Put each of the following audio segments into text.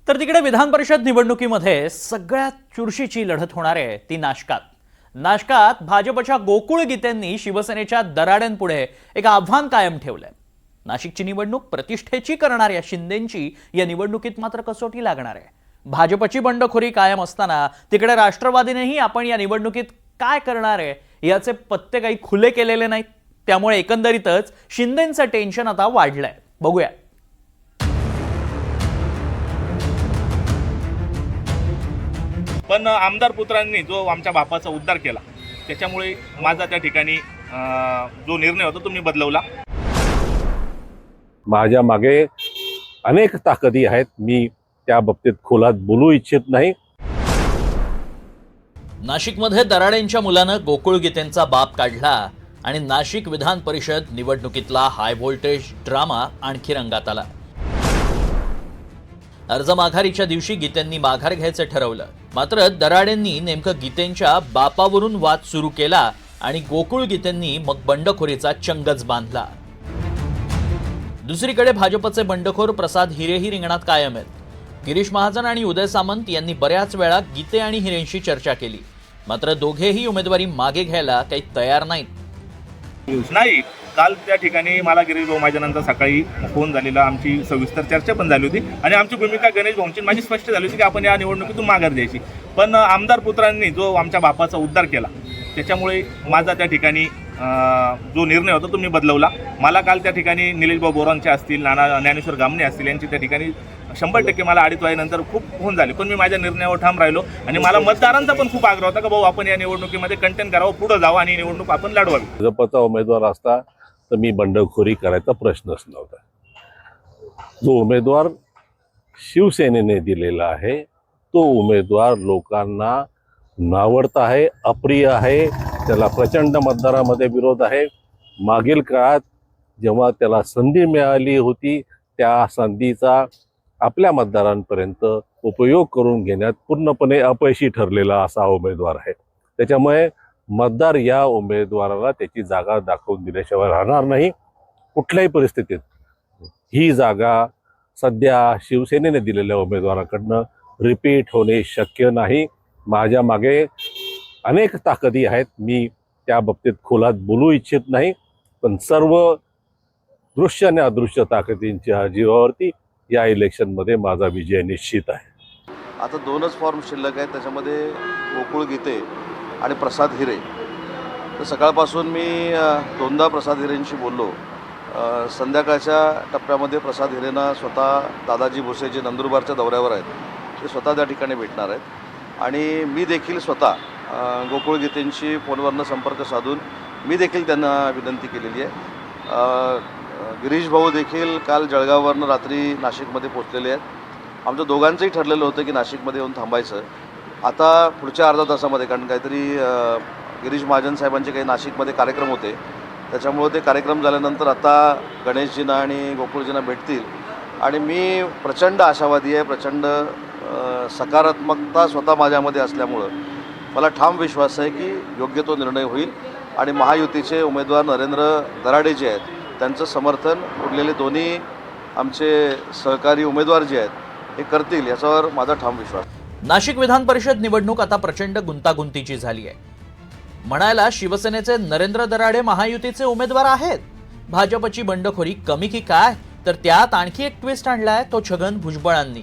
तर तिकडे विधान परिषद निवडणुकीमध्ये सगळ्यात चुरशीची लढत होणार आहे ती नाशकात भाजपच्या गोकुळ गीतेंनी शिवसेनेच्या दराड्यांपुढे एक आव्हान कायम ठेवलंय। नाशिकची निवडणूक प्रतिष्ठेची करणाऱ्या शिंदेंची या निवडणुकीत मात्र कसोटी लागणार आहे। भाजपची बंडखोरी कायम असताना तिकडे राष्ट्रवादीनेही आपण या निवडणुकीत काय करणार आहे याचे पत्ते काही खुले केलेले नाहीत। त्यामुळे एकंदरीतच शिंदेंचं टेन्शन आता वाढलंय। बघूया। पण आमदार पुत्रांनी जो आमच्या बापाचा उद्धार केला त्याच्यामुळे माझा त्या ठिकाणी जो निर्णय होता तो मी बदलवला। माझ्या मागे अनेक ताकदी आहेत, मी त्या बाबतीत खोलात बोलू इच्छित नाही। नाशिकमध्ये दराडेंच्या मुलानं गोकुळ गीतेंचा बाप काढला आणि Nashik Vidhan Parishad निवडणुकीतला high voltage drama आणखी रंगात आला। अर्ज माघारीच्या दिवशी गीतेंनी माघार घ्यायचं ठरवलं, मात्र दराडेंनी नेमकं गीतेंच्या बापावरून वाद सुरू केला आणि गोकुळ गीतेंनी मग बंडखोरीचा चंगच बांधला। दुसरीकडे भाजपचे बंडखोर प्रसाद हिरेही रिंगणात कायम आहेत। गिरीश महाजन आणि उदय सामंत यांनी बऱ्याच वेळा गीते आणि हिरेंशी चर्चा केली, मात्र दोघेही उमेदवारी मागे घ्यायला काही तयार नाहीत। नाही, काल त्या ठिकाणी मला गिरीश भाऊ माझ्यानंतर सकाळी फोन झालेला, आमची सविस्तर चर्चा पण झाली होती आणि आमची भूमिका गणेश भाऊंची माझी स्पष्ट झाली होती की आपण या निवडणुकीतून माघार द्यायची। पण आमदार पुत्रांनी जो आमच्या बापाचा उद्धार केला त्याच्यामुळे माझा त्या ठिकाणी जो निर्णय होता तो मी बदलवला। मला काल त्या ठिकाणी निलेश भाऊ बोरांचे असतील, ज्ञानेश्वर गामणे असतील, यांची त्या ठिकाणी 100% मला अडीच वाजेनंतर खूप फोन झाले, पण मी माझ्या निर्णयावर ठाम राहिलो आणि मला मतदारांचा पण खूप आग्रह होता की भाऊ आपण या निवडणुकीमध्ये कंटेन करावं, पुढे जावं आणि निवडणूक आपण लढवावी। भाजपचा उमेदवार असता तर मी बंडखोरी करायचा प्रश्नच नव्हता। जो उमेदवार शिवसेनेने दिलेला आहे तो उमेदवार लोकांना नावडता आहे, अप्रिय आहे, त्याला प्रचंड मतदारामध्ये विरोध आहे। मागील काळात जेव्हा त्याला संधी मिळाली होती त्या संधीचा आपल्या मतदारांपर्यंत उपयोग करून घेण्यात पूर्णपणे अपयशी ठरलेला असा उमेदवार आहे। त्याच्यामुळे मतदार या उमेदवाराला त्याची जागा दाखवून दिल्याशिवाय राहणार नाही कुठल्याही परिस्थितीत। ही जागा सध्या शिवसेनेने दिलेल्या उमेदवाराकडनं रिपीट होणे शक्य नाही। माझ्या मागे अनेक ताकदी आहेत, मी त्या बाबतीत खोलात बोलू इच्छित नाही, पण सर्व दृश्य आणि अदृश्य ताकदींच्या जीवावरती या इलेक्शनमध्ये माझा विजय निश्चित आहे। आता 2च फॉर्म शिल्लक आहेत, त्याच्यामध्ये गोकुळ गीते आणि प्रसाद हिरे। तर सकाळपासून मी 2दा प्रसाद हिरेंशी बोललो। संध्याकाळच्या टप्प्यामध्ये प्रसाद हिरेंना स्वतः दादाजी भुसे जे नंदुरबारच्या दौऱ्यावर आहेत ते स्वतः त्या ठिकाणी भेटणार आहेत आणि मी देखील स्वतः गोकुळ गीतेंशी फोनवरनं संपर्क साधून मी देखील त्यांना विनंती केलेली आहे। गिरीश भाऊ देखील काल जळगाववरनं रात्री नाशिकमध्ये पोहोचलेले आहेत। आमचं दोघांचंही ठरलेलं होतं की नाशिकमध्ये येऊन थांबायचं आता पुढच्या अर्धा तासामध्ये, कारण काहीतरी गिरीश महाजन साहेबांचे काही नाशिकमध्ये कार्यक्रम होते, त्याच्यामुळे ते कार्यक्रम झाल्यानंतर आता गणेशजींना आणि गोकुळजींना भेटतील आणि मी प्रचंड आशावादी आहे, प्रचंड सकारात्मकता स्वतः माझ्यामध्ये असल्यामुळं मला ठाम विश्वास आहे की योग्य तो निर्णय होईल आणि महायुतीचे उमेदवार नरेंद्र दराडे जे आहेत त्यांचं समर्थन उरलेले दोन्ही आमचे सहकारी उमेदवार जे आहेत हे करतील याच्यावर माझा ठाम विश्वास। नाशिक विधान परिषद निवडणूक आता प्रचंड गुंतागुंतीची झाली आहे। म्हणायला शिवसेनेचे नरेंद्र दराडे महायुतीचे उमेदवार आहेत। भाजपची बंडखोरी कमी की काय, तर त्यात आणखी एक ट्विस्ट आणलाय तो छगन भुजबळांनी।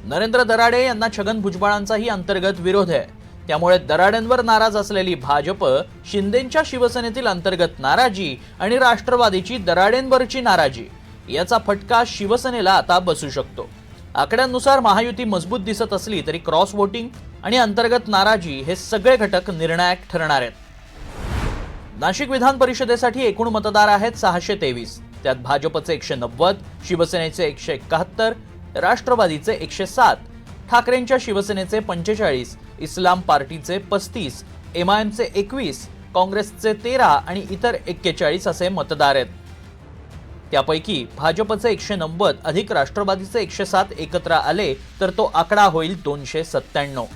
नरेंद्र दराडे यांना छगन भुजबळांचाही अंतर्गत विरोध आहे, त्यामुळे दराडेंवर नाराज असलेली भाजप शिंदेंच्या शिवसेनेतील अंतर्गत नाराजी आणि राष्ट्रवादीची दराडेंवरची नाराजी याचा फटका शिवसेनेला आता बसू शकतो। आकड्यांनुसार महायुती मजबूत दिसत असली तरी क्रॉस वोटिंग आणि अंतर्गत नाराजी हे सगळे घटक निर्णायक ठरणार आहेत। नाशिक विधान परिषदेसाठी एकूण मतदार आहेत 623, त्यात भाजपचे 190, शिवसेनेचे 171, राष्ट्रवादीचे 107, ठाकरेंच्या शिवसेनेचे 45, इस्लाम पार्टीचे 35, एमआयएमचे 21, काँग्रेसचे 13 आणि इतर 41 असे मतदार आहेत। त्यापैकी भाजपचे 190 अधिक राष्ट्रवादीचे 107 एकत्र आले तर तो आकडा होईल 297।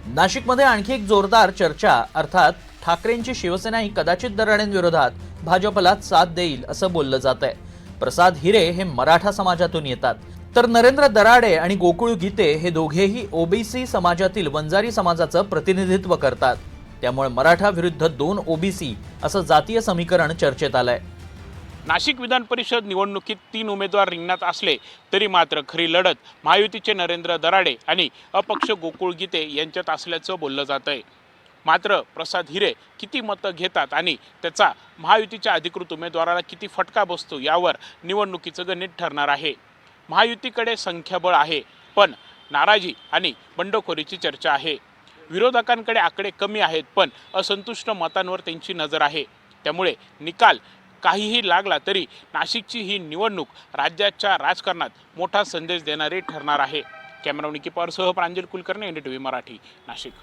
नाशिकमध्ये आणखी एक जोरदार चर्चा अर्थात ठाकरेंची शिवसेना ही कदाचित दराडेंविरोधात भाजपला साथ देईल असं बोललं जात आहे। प्रसाद हिरे हे मराठा समाजातून येतात, तर नरेंद्र दराडे आणि गोकुळ गीते हे दोघेही ओबीसी समाजातील वंजारी समाजाचं प्रतिनिधित्व करतात. त्यामुळे मराठा विरुद्ध 2 ओबीसी असं जातीय समीकरण चर्चेत आलंय. नाशिक विधान परिषद निवडणुकीत 3 उमेदवार रिंगणात असले तरी मात्र खरी लढत महायुतीचे नरेंद्र दराडे आणि अपक्ष गोकुळ गीते यांच्यात असल्याचं बोललं जात आहे. मात्र प्रसाद हिरे किती मतं घेतात आणि त्याचा महायुतीच्या अधिकृत उमेदवाराला किती फटका बसतो यावर निवडणुकीचं गणित ठरणार आहे. महायुतीकडे संख्याबळ आहे, पण नाराजी आणि बंडखोरीची चर्चा आहे. विरोधकांकडे आकडे कमी आहेत, पण असंतुष्ट मतांवर त्यांची नजर आहे. त्यामुळे निकाल काहीही लागला तरी नाशिकची ही निवडणूक राज्याच्या राजकारणात मोठा संदेश देणारी ठरणार आहे. कॅमेरामॅन निकी पवारसह प्रांजल कुलकर्णी, NDTV मराठी, नाशिक.